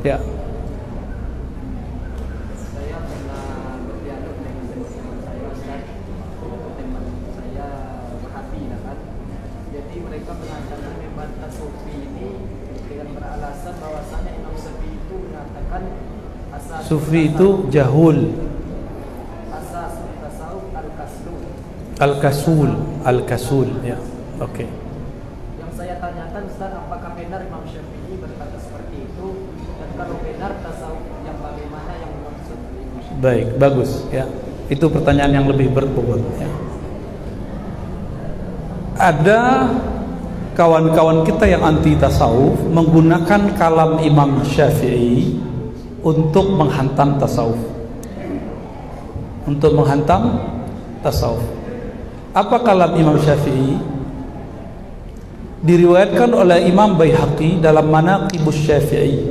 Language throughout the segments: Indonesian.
Ya. Saya pernah berdialog dengan teman saya, Ustaz. Teman saya Wahabi kan. Jadi mereka mengatakan membantah Sufi ini dengan beralasan bahwasanya Imam Syafi'i itu mengatakan asas Sufi itu jahul, asas tasawuf al-kasul, al-kasul, ya. Oke. Yang saya tanyakan, Ustaz, apakah benar Imam Syafi'i berkata seperti itu, dan kalau benar tasawuf yang bagaimana yang dimaksud Imam Syafi'i? Baik, bagus ya. Itu pertanyaan yang lebih berbobot ya. Ada kawan-kawan kita yang anti tasawuf menggunakan kalam Imam Syafi'i untuk menghantam tasawuf. Untuk menghantam tasawuf. Apa kalam Imam Syafi'i? Diriwayatkan oleh Imam Baihaqi dalam Manaqibus Syafi'i.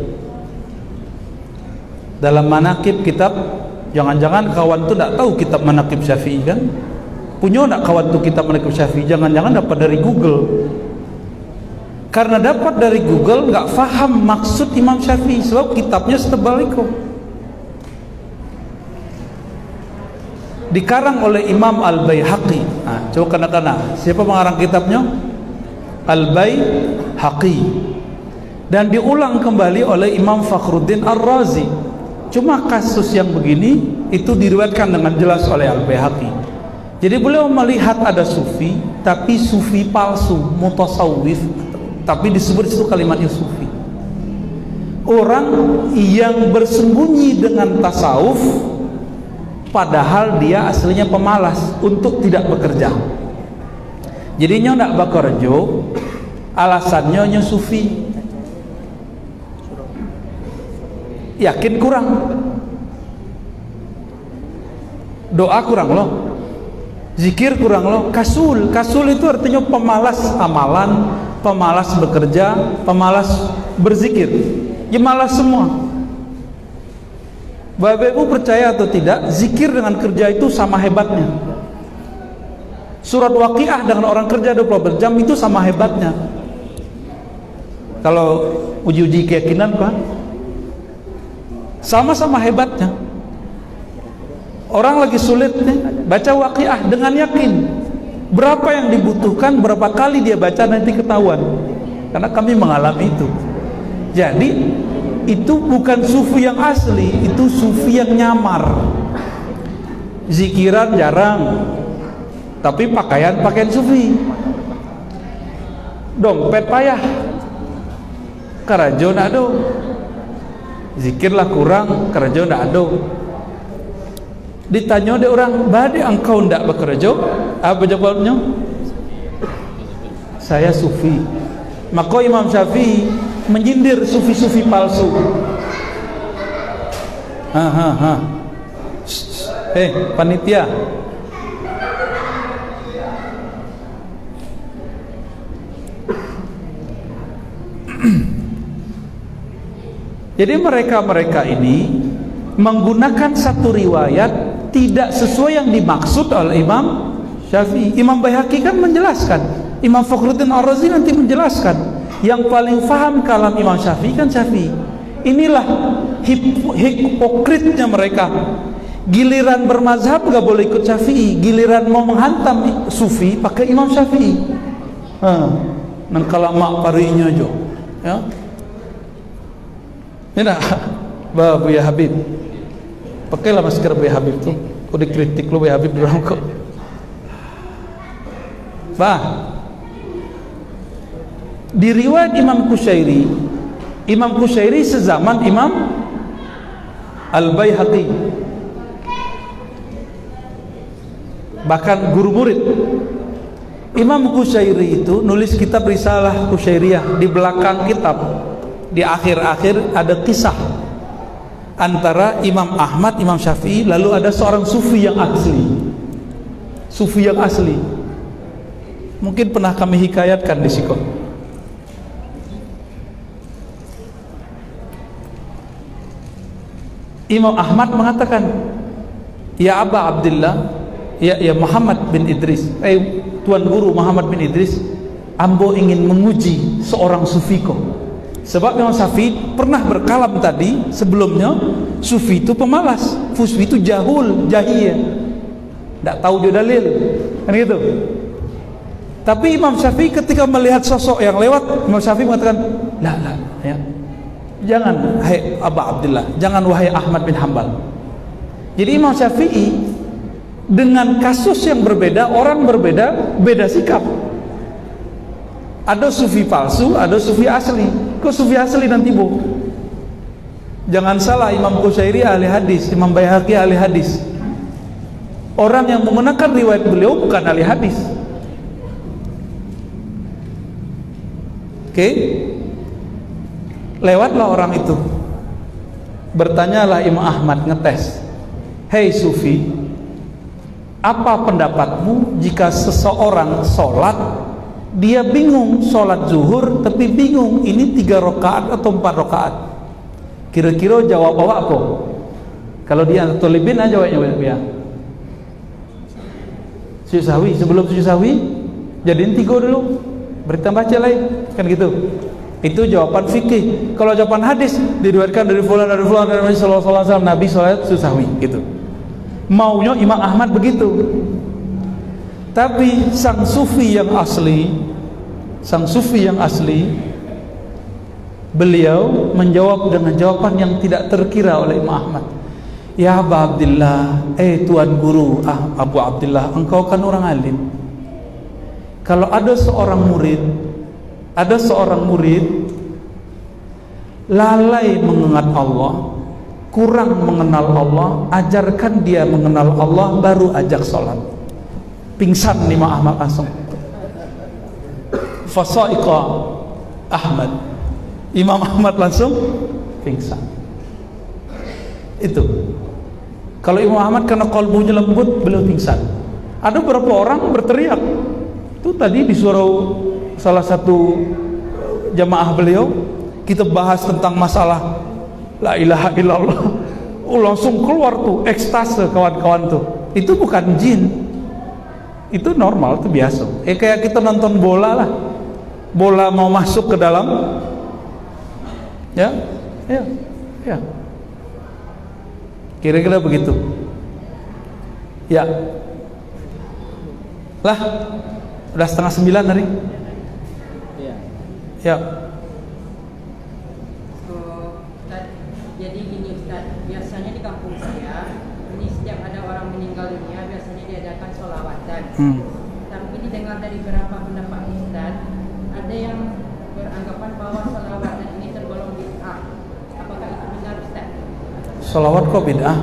Dalam manaqib kitab, jangan-jangan kawan tu tak tahu kitab Manaqib Syafi'i kan? Punya tak kawan tu kitab Manaqib Syafi'i? Jangan-jangan dapat dari Google. Karena dapat dari Google nggak faham maksud Imam Syafi'i sebab kitabnya setebal itu. Dikarang oleh Imam Al-Baihaqi. Nah, coba kena-kena. Siapa pengarang kitabnya? Al-Baihaqi. Dan diulang kembali oleh Imam Fakhruddin Ar-Razi. Cuma kasus yang begini itu diriwayatkan dengan jelas oleh Al-Baihaqi. Jadi beliau melihat ada sufi, tapi sufi palsu, mutasawwif, tapi disebut itu kalimatnya sufi. Orang yang bersembunyi dengan tasawuf padahal dia aslinya pemalas untuk tidak bekerja. Jadinya tidak bekerja, alasannya sufi. Yakin kurang, doa kurang loh, zikir kurang loh, kasul. Kasul itu artinya pemalas amalan, pemalas bekerja, pemalas berzikir. Ya malas semua. Bapak Ibu percaya atau tidak, zikir dengan kerja itu sama hebatnya. Surat Waqiah dengan orang kerja 24 jam itu sama hebatnya. Kalau uji-uji keyakinan Pak, sama-sama hebatnya. Orang lagi sulit nih, baca Waqiah dengan yakin. Berapa yang dibutuhkan, berapa kali dia baca nanti ketahuan. Karena kami mengalami itu. Jadi itu bukan sufi yang asli, itu sufi yang nyamar. Zikiran jarang, tapi pakaian sufi. Dompet payah, karajo nak do. Zikirlah kurang, karajo nak do. Ditanya dia orang, bade engkau ndak bekerja? Apa jawabnya? Saya sufi. Maka Imam Syafi'i menyindir sufi-sufi palsu. Panitia. Jadi mereka ini menggunakan satu riwayat tidak sesuai yang dimaksud oleh Imam Syafi'i. Imam Baihaqi kan menjelaskan, Imam Fakhruddin Ar-Razi nanti menjelaskan. Yang paling faham kalam Imam Syafi'i kan Syafi'i. Inilah hipokritnya mereka. Giliran bermazhab gak boleh ikut Syafi'i, giliran mau menghantam sufi pakai Imam Syafi'i. Nang kalamak parinya jo. Ya. Ini Buya Habib. Pakailah masker Buya Habib tuh. Kau dikritik lu Buya Habib dorang kok. Di riwayat Imam Kusyairi sezaman Imam Al-Baihaqi, bahkan guru murid. Imam Kusyairi itu nulis kitab Risalah Kusyairiyah. Di belakang kitab, di akhir-akhir ada kisah antara Imam Ahmad, Imam Syafi'i, lalu ada seorang sufi yang asli. Sufi yang asli. Mungkin pernah kami hikayatkan di siko. Imam Ahmad mengatakan, ya Aba Abdullah, ya Muhammad bin Idris, Tuan Guru Muhammad bin Idris, ambo ingin menguji seorang sufiko. Sebab Imam Syafi'i pernah berkalam tadi sebelumnya, sufi itu pemalas, sufi itu jahul, jahil, tidak tahu dia dalil, kan gitu. Tapi Imam Syafi'i ketika melihat sosok yang lewat, Imam Syafi'i mengatakan, la, ya, jangan hai Aba Abdillah, jangan wahai Ahmad bin Hambal. Jadi Imam Syafi'i dengan kasus yang berbeda, orang berbeda, beda sikap. Ada sufi palsu, ada sufi asli. Kok sufi asli nanti bu? Jangan salah, Imam Qushairi ahli hadis, Imam Baihaqi ahli hadis. Orang yang menggunakan riwayat beliau bukan ahli hadis. Oke, lewatlah orang itu, bertanyalah Imam Ahmad, ngetes, hei sufi, apa pendapatmu jika seseorang sholat, dia bingung sholat zuhur, tapi bingung ini 3 rakaat atau 4 rakaat, kira-kira jawab apa? Kalau dia tolibin aja jawabnya ya, sujud sahwi, sebelum sujud sahwi jadiin 3 dulu, berita baca lain, kan gitu. Itu jawaban fikih. Kalau jawaban hadis diriwayatkan dari fulan dari Nabi sallallahu alaihi wasallam, Nabi salat susahwi gitu. Maunya Imam Ahmad begitu. Tapi sang sufi yang asli, beliau menjawab dengan jawaban yang tidak terkira oleh Imam Ahmad. Ya Aba Abdillah, tuan guru Abu Abdillah, engkau kan orang alim. Kalau ada seorang murid lalai mengingat Allah, kurang mengenal Allah, ajarkan dia mengenal Allah, baru ajak sholat. Pingsan Imam Ahmad langsung. Fasaiqa Ahmad, Imam Ahmad langsung pingsan. Itu kalau Imam Ahmad karena qalbunya lembut, beliau pingsan. Ada beberapa orang berteriak. Itu tadi disuruh salah satu jamaah beliau, kita bahas tentang masalah la ilaha illallah, langsung keluar tuh ekstase kawan-kawan tuh. Itu bukan jin, itu normal, itu biasa. Kayak kita nonton bola lah, bola mau masuk ke dalam, ya, kira-kira begitu. Ya, lah. Udah 8:30 hari. Ya. Jadi gini Ustaz, biasanya di kampung saya ini setiap ada orang meninggal dunia biasanya diadakan sholawatan. Tapi didengar dari beberapa pendapat Ustaz, ada yang beranggapan bahwa sholawatan ini tergolong bid'ah. Apakah itu benar Ustaz? Sholawat kok bid'ah?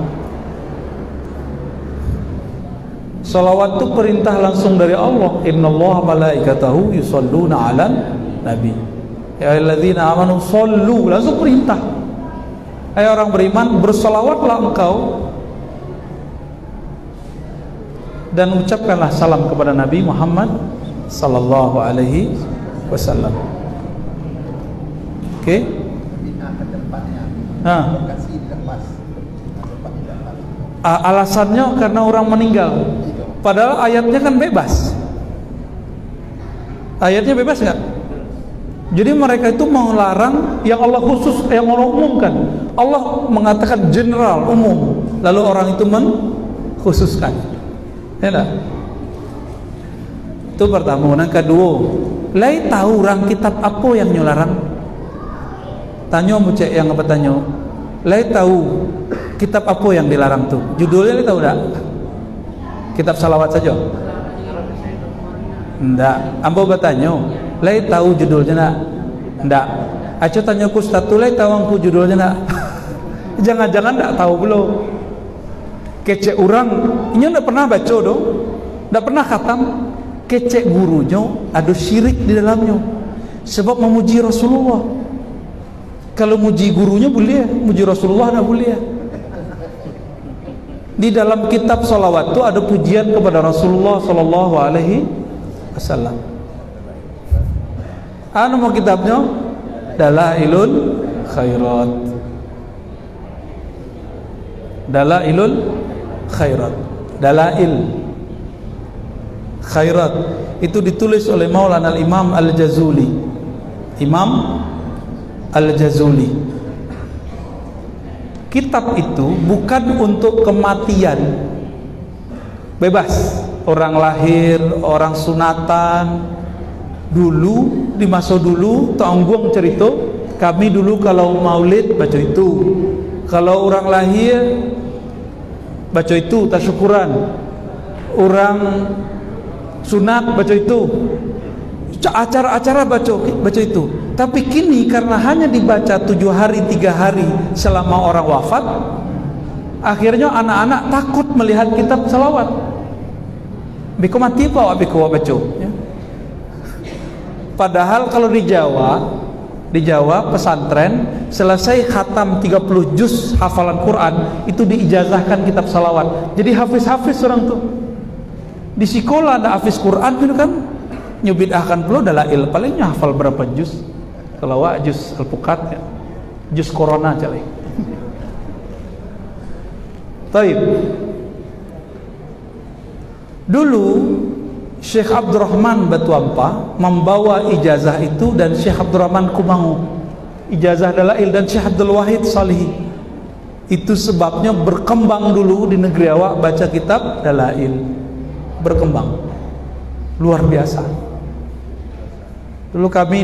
Salawat itu perintah langsung dari Allah. Innallaha malaikatahu yusholluna 'alan nabi. Ya ayyuhalladzina amanu shollu, langsung perintah. Hai orang beriman, bersalawatlah engkau dan ucapkanlah salam kepada Nabi Muhammad sallallahu alaihi wasallam. Oke? Alasannya karena orang meninggal. Padahal ayatnya kan bebas. Ayatnya bebas nggak? Jadi mereka itu melarang yang Allah khusus, yang Allah umumkan. Allah mengatakan general, umum. Lalu orang itu mengkhususkan. Ya enggak? Itu pertama. Yang kedua, lai tahu orang kitab apa yang nyularang? Tanya mucek yang apa tanya? Lai tahu kitab apa yang dilarang tuh? Judulnya lai tahu enggak? Kitab salawat saja? Enggak. Ambo bertanya, lai tahu judulnya enggak? Enggak. Aco tanya ku ustaz tu, lai tahu ampu judulnya enggak? Jangan-jangan enggak tahu belum. Kece orang, ini enggak pernah baca dong. Enggak pernah khatam. Kece gurunya ada syirik di dalamnya. Sebab memuji Rasulullah. Kalau muji gurunya boleh, muji Rasulullah enggak boleh. Di dalam kitab salawat itu ada pujian kepada Rasulullah sallallahu alaihi wasallam. Anu mau kitabnya Dalailul Khairat. Dalailul Khairat. Dalail Khairat itu ditulis oleh Maulana Al-Imam Al-Jazuli. Imam Al-Jazuli. Kitab itu bukan untuk kematian, bebas. Orang lahir, orang sunatan. Dulu, di masa dulu, Tanggung cerita, kami dulu kalau maulid baca itu. Kalau orang lahir baca itu, tasyukuran. Orang sunat baca itu. Acara-acara baca itu. Tapi kini karena hanya dibaca 7 hari 3 hari selama orang wafat, akhirnya anak-anak takut melihat kitab salawat. Biko mati apa biko baca ya? Padahal kalau di Jawa pesantren selesai khatam 30 juz hafalan Quran itu diijazahkan kitab salawat. Jadi hafiz orang tuh. Di sekolah ada hafiz Quran itu kan nyubidahkan pula dalail palingnya hafal berapa juz. Kalau juz al-Fuqat ya. Juz corona cali. Taib. Dulu Syekh Abdurrahman Batuampa membawa ijazah itu, dan Syekh Abdurrahman Kumangu ijazah dalail, dan Syekh Abdul Wahid Salihi. Itu sebabnya berkembang dulu di negeri awak baca kitab dalail, berkembang luar biasa. Dulu kami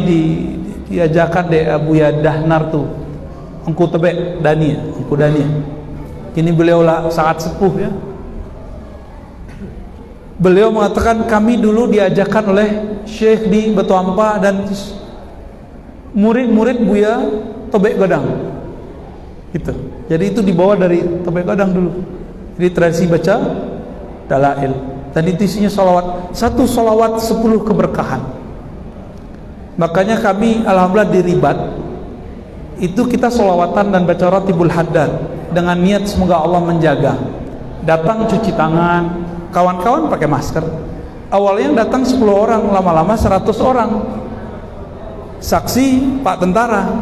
diajakan de Abuya Dahnar tuh engku tebek Dani, engku Dani. Kini beliau lah sangat sepuh ya. Beliau mengatakan kami dulu diajarkan oleh Syekh di Batuampa dan murid-murid Buya Tobek Gadang gitu. Jadi itu dibawa dari Tobek Gadang dulu. Jadi tradisi baca dalail, dan itu isinya salawat. Satu salawat 10 keberkahan. Makanya kami alhamdulillah di Ribat itu kita salawatan dan baca Ratibul Haddad dengan niat semoga Allah menjaga. Datang cuci tangan, kawan-kawan pakai masker. Awalnya yang datang 10 orang, lama-lama 100 orang. Saksi Pak Tentara.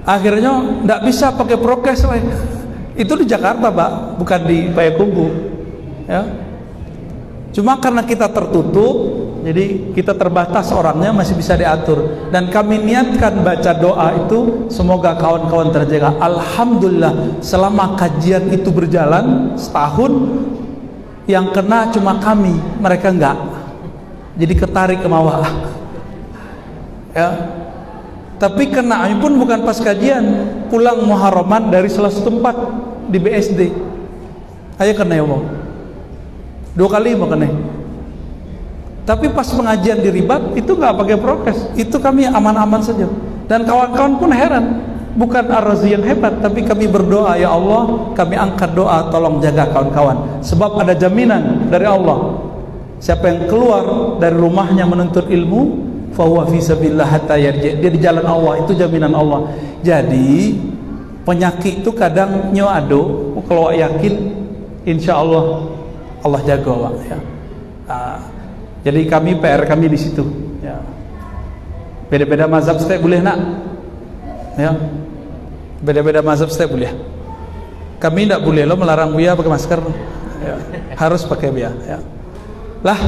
Akhirnya tidak bisa pakai prokes lain. Itu di Jakarta Pak, bukan di Payakumbuh ya. Cuma karena kita tertutup, jadi kita terbatas orangnya, masih bisa diatur. Dan kami niatkan baca doa itu semoga kawan-kawan terjaga. Alhamdulillah selama kajian itu berjalan setahun, yang kena cuma kami, mereka enggak. Jadi ketarik ke bawah ya. Tapi kena pun bukan pas kajian, pulang Muharraman dari salah satu tempat di BSD. Ayo kena ya mau 2 kali mau kena. Tapi pas pengajian di Ribat itu nggak pakai prokes, itu kami aman-aman saja. Dan kawan-kawan pun heran, bukan Ar-Razi yang hebat, tapi kami berdoa, ya Allah, kami angkat doa, tolong jaga kawan-kawan. Sebab ada jaminan dari Allah. Siapa yang keluar dari rumahnya menuntut ilmu, fahuwa fi sabilillah hatta yarji'. Dia di jalan Allah, itu jaminan Allah. Jadi penyakit itu kadang nyoado, kalau yakin insya Allah Allah jaga Wak, ya. Jadi kami PR kami di situ ya. Beda-beda mazhab setiap boleh nak ya. Beda-beda mazhab setiap boleh. Kami tidak boleh lo melarang Buya pakai masker ya. Harus pakai Buya ya. Lah